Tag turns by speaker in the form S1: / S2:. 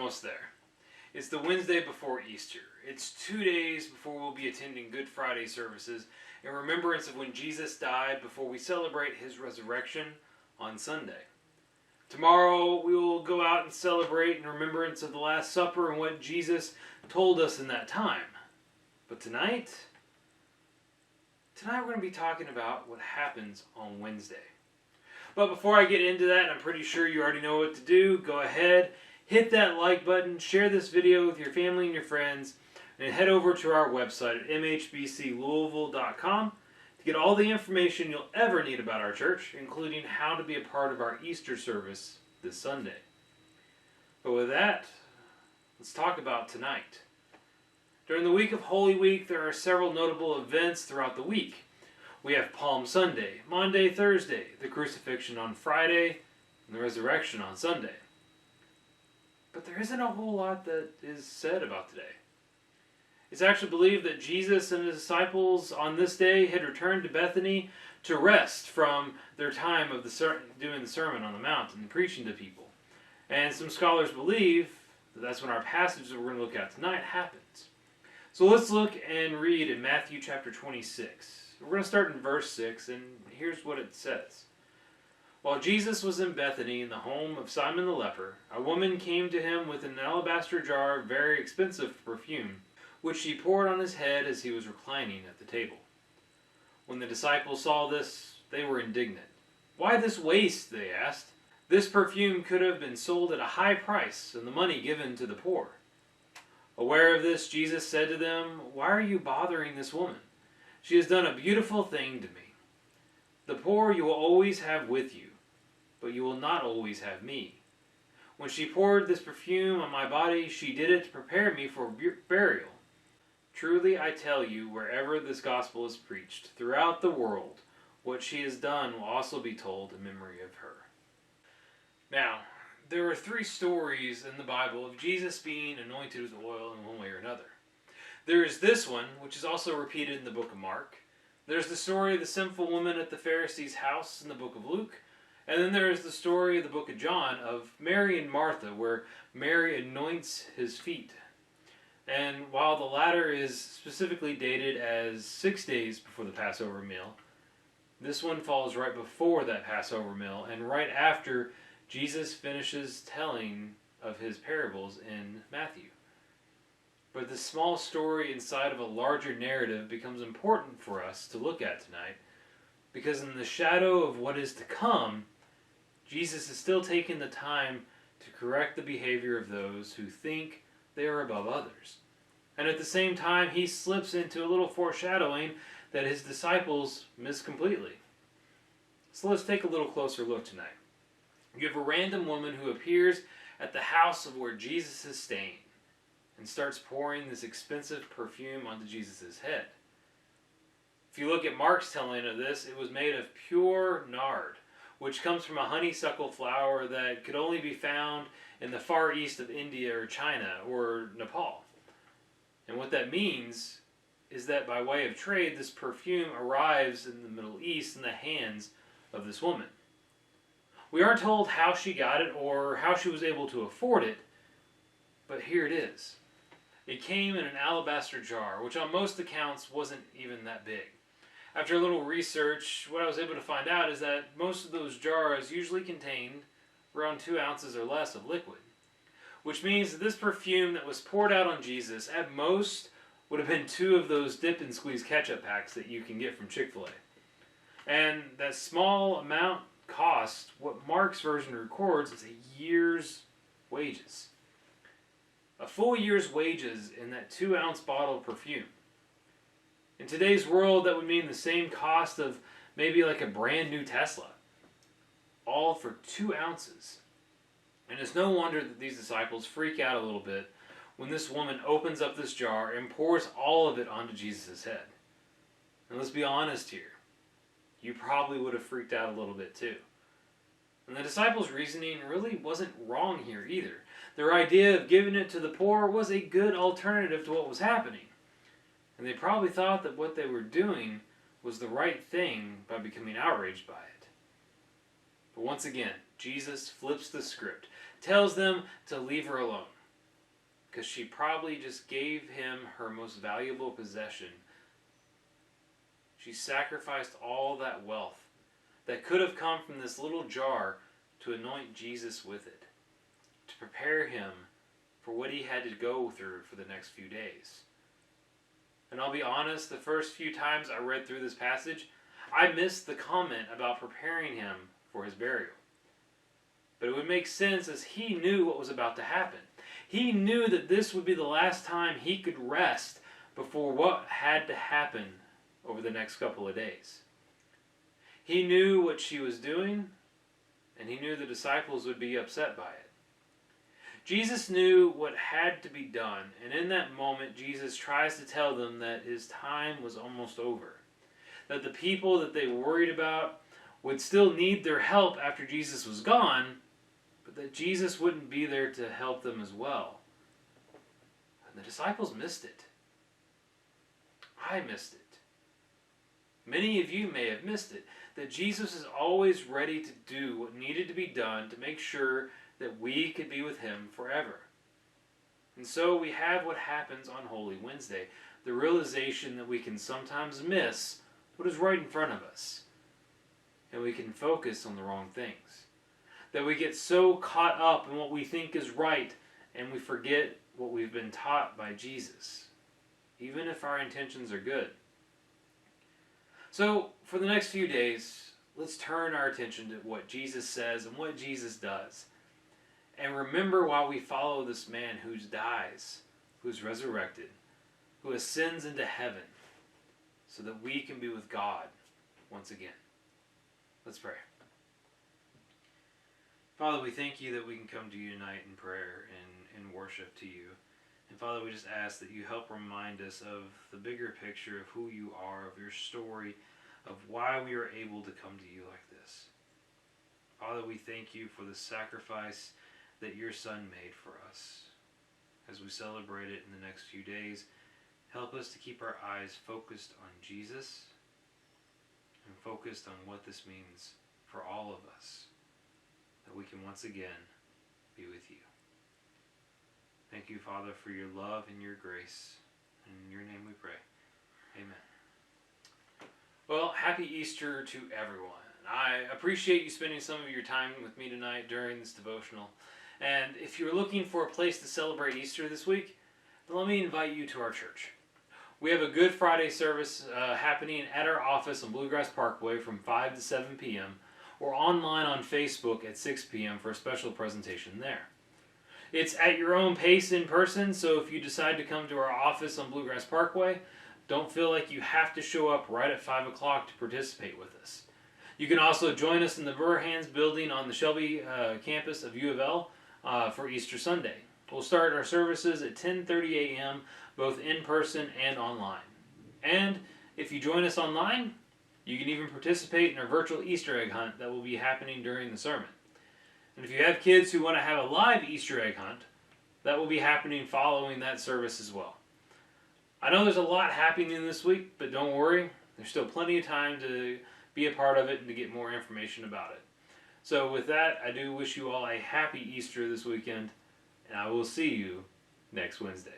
S1: almost there. It's the Wednesday before Easter. It's 2 days before we'll be attending Good Friday services in remembrance of when Jesus died before we celebrate his resurrection on Sunday. Tomorrow we will go out and celebrate in remembrance of the Last Supper and what Jesus told us in that time. But tonight we're going to be talking about what happens on Wednesday. But before I get into that, and I'm pretty sure you already know what to do, go ahead, hit that like button, share this video with your family and your friends, and head over to our website at mhbclouisville.com to get all the information you'll ever need about our church, including how to be a part of our Easter service this Sunday. But with that, let's talk about tonight. During the week of Holy Week, there are several notable events throughout the week. We have Palm Sunday, Maundy, Thursday, the crucifixion on Friday, and the resurrection on Sunday. But there isn't a whole lot that is said about today. It's actually believed that Jesus and his disciples on this day had returned to Bethany to rest from their time of doing the Sermon on the Mount and preaching to people. And some scholars believe that that's when our passage that we're going to look at tonight happens. So let's look and read in Matthew chapter 26. We're going to start in verse 6, and here's what it says. While Jesus was in Bethany in the home of Simon the leper, a woman came to him with an alabaster jar of very expensive perfume, which she poured on his head as he was reclining at the table. When the disciples saw this, they were indignant. "Why this waste?" they asked. "This perfume could have been sold at a high price and the money given to the poor." Aware of this, Jesus said to them, "Why are you bothering this woman? She has done a beautiful thing to me. The poor you will always have with you, but you will not always have me. When she poured this perfume on my body, she did it to prepare me for burial. Truly I tell you, wherever this gospel is preached throughout the world, what she has done will also be told in memory of her." Now, there are 3 stories in the Bible of Jesus being anointed with oil in one way or another. There is this one, which is also repeated in the book of Mark. There's the story of the sinful woman at the Pharisee's house in the book of Luke. And then there is the story of the book of John of Mary and Martha, where Mary anoints his feet. And while the latter is specifically dated as 6 days before the Passover meal, this one falls right before that Passover meal and right after Jesus finishes telling of his parables in Matthew. But this small story inside of a larger narrative becomes important for us to look at tonight, because in the shadow of what is to come, Jesus is still taking the time to correct the behavior of those who think they are above others. And at the same time, he slips into a little foreshadowing that his disciples miss completely. So let's take a little closer look tonight. You have a random woman who appears at the house of where Jesus is staying and starts pouring this expensive perfume onto Jesus' head. If you look at Mark's telling of this, it was made of pure nard, which comes from a honeysuckle flower that could only be found in the far east of India or China or Nepal. And what that means is that by way of trade, this perfume arrives in the Middle East in the hands of this woman. We aren't told how she got it or how she was able to afford it, but here it is. It came in an alabaster jar, which on most accounts wasn't even that big. After a little research, what I was able to find out is that most of those jars usually contained around 2 ounces or less of liquid, which means that this perfume that was poured out on Jesus at most would have been 2 of those dip and squeeze ketchup packs that you can get from Chick-fil-A. And that small amount cost what Mark's version records as a year's wages. A full year's wages in that 2-ounce bottle of perfume. In today's world, that would mean the same cost of maybe like a brand new Tesla. All for 2 ounces. And it's no wonder that these disciples freak out a little bit when this woman opens up this jar and pours all of it onto Jesus' head. And let's be honest here. You probably would have freaked out a little bit too. And the disciples' reasoning really wasn't wrong here either. Their idea of giving it to the poor was a good alternative to what was happening. And they probably thought that what they were doing was the right thing by becoming outraged by it. But once again, Jesus flips the script, tells them to leave her alone. because she probably just gave him her most valuable possession. She sacrificed all that wealth that could have come from this little jar to anoint Jesus with it, to prepare him for what he had to go through for the next few days. And I'll be honest, the first few times I read through this passage, I missed the comment about preparing him for his burial. But it would make sense as he knew what was about to happen. He knew that this would be the last time he could rest before what had to happen over the next couple of days. He knew what she was doing, and he knew the disciples would be upset by it. Jesus knew what had to be done, and in that moment, Jesus tries to tell them that his time was almost over. That the people that they worried about would still need their help after Jesus was gone, but that Jesus wouldn't be there to help them as well. And the disciples missed it. I missed it. Many of you may have missed it. That Jesus is always ready to do what needed to be done to make sure that we could be with him forever. And so we have what happens on Holy Wednesday, the realization that we can sometimes miss what is right in front of us, and we can focus on the wrong things. That we get so caught up in what we think is right, and we forget what we've been taught by Jesus, even if our intentions are good. So, for the next few days, let's turn our attention to what Jesus says and what Jesus does. And remember why we follow this man who dies, who's resurrected, who ascends into heaven, so that we can be with God once again. Let's pray. Father, we thank you that we can come to you tonight in prayer and in worship to you. And Father, we just ask that you help remind us of the bigger picture of who you are, of your story, of why we are able to come to you like this. Father, we thank you for the sacrifice that your Son made for us. As we celebrate it in the next few days, help us to keep our eyes focused on Jesus and focused on what this means for all of us, that we can once again be with you. Thank you, Father, for your love and your grace. In your name we pray. Amen. Well, happy Easter to everyone. I appreciate you spending some of your time with me tonight during this devotional. And if you're looking for a place to celebrate Easter this week, then let me invite you to our church. We have a Good Friday service happening at our office on Bluegrass Parkway from 5 to 7 p.m. or online on Facebook at 6 p.m. for a special presentation there. It's at your own pace in person, so if you decide to come to our office on Bluegrass Parkway, don't feel like you have to show up right at 5 o'clock to participate with us. You can also join us in the Burhans building on the Shelby campus of U of L for Easter Sunday. We'll start our services at 10:30 a.m., both in person and online. And if you join us online, you can even participate in our virtual Easter egg hunt that will be happening during the sermon. And if you have kids who want to have a live Easter egg hunt, that will be happening following that service as well. I know there's a lot happening this week, but don't worry, there's still plenty of time to be a part of it and to get more information about it. So with that, I do wish you all a happy Easter this weekend, and I will see you next Wednesday.